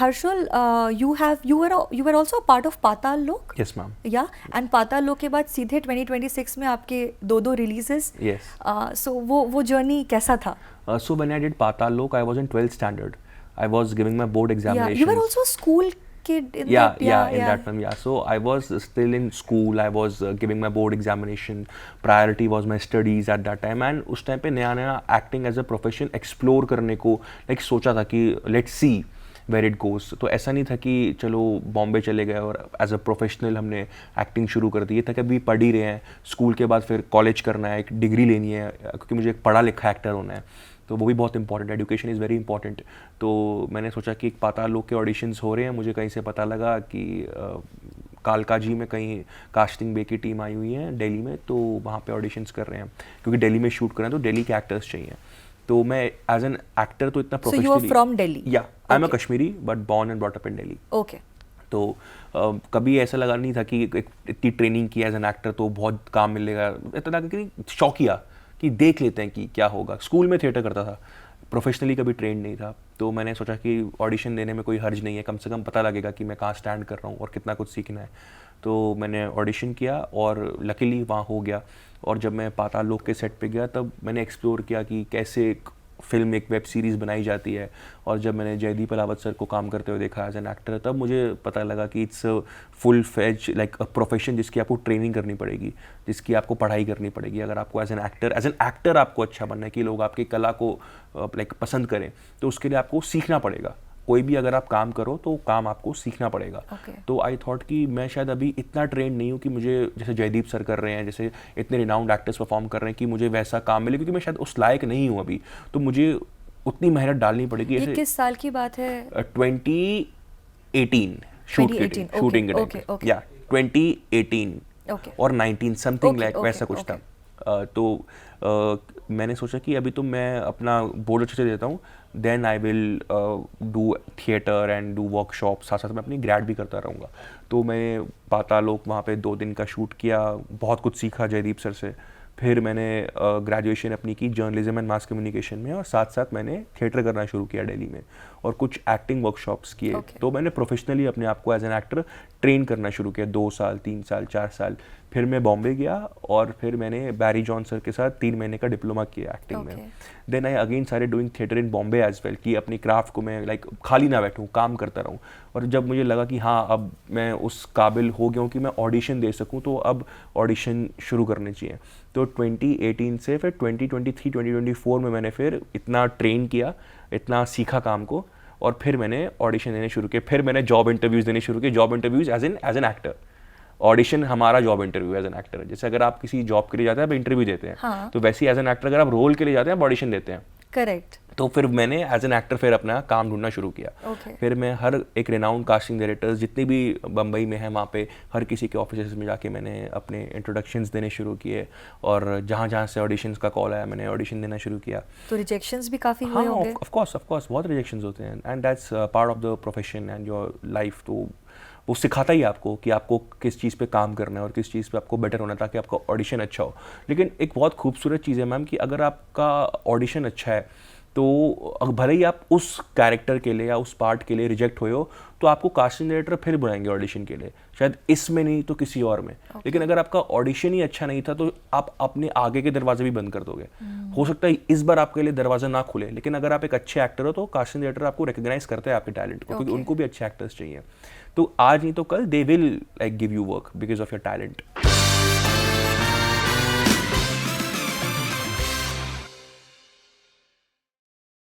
Harshul, you were also a part of Patal Lok? Yes, ma'am. Yeah, and Patal Lok के बाद सीधे 2026 में आपके दो releases. Yes. So वो journey कैसा था? So when I did Patal Lok, I was in 12th standard. I was giving my board examinations. Yeah, you were also a school kid in yeah, that. Yeah, in that time, yeah. So I was still in school. I was giving my board examination. Priority was my studies at that time. And उस time पे नया acting as a profession explore करने को like सोचा था कि let's see where it goes. तो ऐसा नहीं था कि चलो बॉम्बे चले गए और एज अ प्रोफेशनल हमने एक्टिंग शुरू कर दी. ये था कि अभी पढ़ ही रहे हैं, स्कूल के बाद फिर कॉलेज करना है, एक डिग्री लेनी है, क्योंकि मुझे एक पढ़ा लिखा एक्टर होना है, तो वो भी बहुत important, education is very important. तो मैंने सोचा कि एक पाताल लोक के ऑडिशंस हो रहे हैं. मुझे कहीं से पता लगा कि कालका जी में कहीं कास्टिंग बे की टीम आई हुई है दिल्ली में, तो वहाँ पे ऑडिशंस कर रहे हैं, क्योंकि दिल्ली में शूट कर रहे हैं तो दिल्ली के एक्टर्स चाहिए. तो मैं एज एन एक्टर तो इतना professionally. So you are from Delhi? Yeah, I'm a Kashmiri but born and brought up in Delhi. Okay. तो कभी ऐसा लगा नहीं था कि इतनी ट्रेनिंग की एज एन एक्टर तो बहुत काम मिलेगा. इतना लगा कि शौकिया कि देख लेते हैं कि क्या होगा. स्कूल में थिएटर करता था, प्रोफेशनली कभी ट्रेंड नहीं था. तो मैंने सोचा कि ऑडिशन देने में कोई हर्ज नहीं है, कम से कम पता लगेगा कि मैं कहाँ स्टैंड कर रहा हूँ और कितना कुछ सीखना है. तो मैंने ऑडिशन किया और लकीली वहाँ हो गया. और जब मैं पाताल लोक के सेट पे गया तब मैंने एक्सप्लोर किया कि कैसे एक फिल्म, एक वेब सीरीज़ बनाई जाती है. और जब मैंने जयदीप अलावत सर को काम करते हुए देखा एज एन एक्टर, तब मुझे पता लगा कि it's full fledge like a profession जिसकी आपको ट्रेनिंग करनी पड़ेगी, जिसकी आपको पढ़ाई करनी पड़ेगी. अगर आपको एज एन एक्टर आपको अच्छा बनना है कि लोग आपकी कला को लाइक पसंद करें, तो उसके लिए आपको सीखना पड़ेगा. कोई भी अगर आप काम करो तो काम आपको सीखना पड़ेगा. तो आई थॉट कि मैं शायद अभी इतना ट्रेंड नहीं हूँ कि मुझे जैसे जयदीप सर कर रहे हैं, जैसे इतने रिनाउंड एक्टर्स परफॉर्म कर रहे हैं, कि मुझे वैसा काम मिले, क्योंकि मैं शायद उस लायक नहीं हूँ अभी. तो मुझे उतनी मेहनत डालनी पड़ेगी. ये किस साल की बात है? 2018 शूटिंग के टाइम. या 2018 और 19 समथिंग लाइक वैसा कुछ था. तो मैंने सोचा कि अभी तो मैं अपना बोर्ड अच्छे से देता हूँ, then I will do theatre and do workshop. साथ साथ मैं अपनी ग्रैड भी करता रहूँगा. तो मैं पाताल लोक वहाँ पे 2 दिन का शूट किया, बहुत कुछ सीखा जयदीप सर से. फिर मैंने ग्रेजुएशन अपनी की जर्नलिज्म एंड मास कम्युनिकेशन में, और साथ साथ मैंने थिएटर करना शुरू किया दिल्ली में और कुछ एक्टिंग वर्कशॉप्स किए. तो मैंने प्रोफेशनली अपने आप को एज एन एक्टर ट्रेन करना शुरू किया. 2 साल, 3 साल, 4 साल. फिर मैं बॉम्बे गया और फिर मैंने बैरी जॉन सर के साथ 3 महीने का डिप्लोमा किया एक्टिंग में. Then I again started doing theatre in Bombay as well, कि अपनी क्राफ्ट को मैं लाइक खाली ना बैठूँ, काम करता रहूँ. और जब मुझे लगा कि हाँ अब मैं उस काबिल हो गया हूँ कि मैं ऑडिशन दे सकूँ, तो अब ऑडिशन शुरू करने चाहिए. तो 2018 से फिर 2023, 2024 में मैंने फिर इतना ट्रेन किया, इतना सीखा काम को, और फिर मैंने ऑडिशन देने शुरू किए. फिर मैंने जॉब इंटरव्यूज़ देने शुरू किए. Job interviews as an actor. Audition हमारा job interview as an actor. जैसे अगर आप किसी जॉब के लिए जाते हैं आप इंटरव्यू देते हैं, हाँ. तो वैसे ही एज एन एक्टर अगर आप रोल के लिए जाते हैं आप ऑडिशन देते हैं. करेक्ट. तो फिर मैंने एज एन एक्टर फिर अपना काम ढूंढना शुरू किया. फिर मैं हर एक रिनाउंड कास्टिंग डायरेक्टर्स जितने भी बम्बई में हैं वहाँ पे हर किसी के ऑफिस में जाके मैंने अपने इंट्रोडक्शंस देने शुरू किए. और जहाँ जहाँ से ऑडिशंस का कॉल आया मैंने ऑडिशन देना शुरू किया. तो रिजेक्शंस भी काफ़ी हुए होंगे? ऑफ कोर्स बहुत रिजेक्शंस होते हैं, and that's part of the profession and your life. तो वो सिखाता ही आपको कि आपको किस चीज़ पे काम करना है और किस चीज़ पे आपको बेटर होना है, ताकि आपका ऑडिशन अच्छा हो. लेकिन एक बहुत खूबसूरत चीज़ है मैम कि अगर आपका ऑडिशन अच्छा है, तो भले ही आप उस कैरेक्टर के लिए या उस पार्ट के लिए रिजेक्ट हुए हो, तो आपको कास्टिंग डायरेक्टर फिर बुलाएंगे ऑडिशन के लिए, शायद इसमें नहीं तो किसी और में. लेकिन अगर आपका ऑडिशन ही अच्छा नहीं था तो आप अपने आगे के दरवाजे भी बंद कर दोगे. हो सकता है इस बार आपके लिए दरवाजा ना खुले, लेकिन अगर आप एक अच्छे एक्टर हो तो कास्टिंग डायरेक्टर आपको रिकॉग्नाइज करते हैं आपके टैलेंट को, क्योंकि उनको भी अच्छे एक्टर्स चाहिए. तो आज नहीं तो कल they will like give you work because of your talent.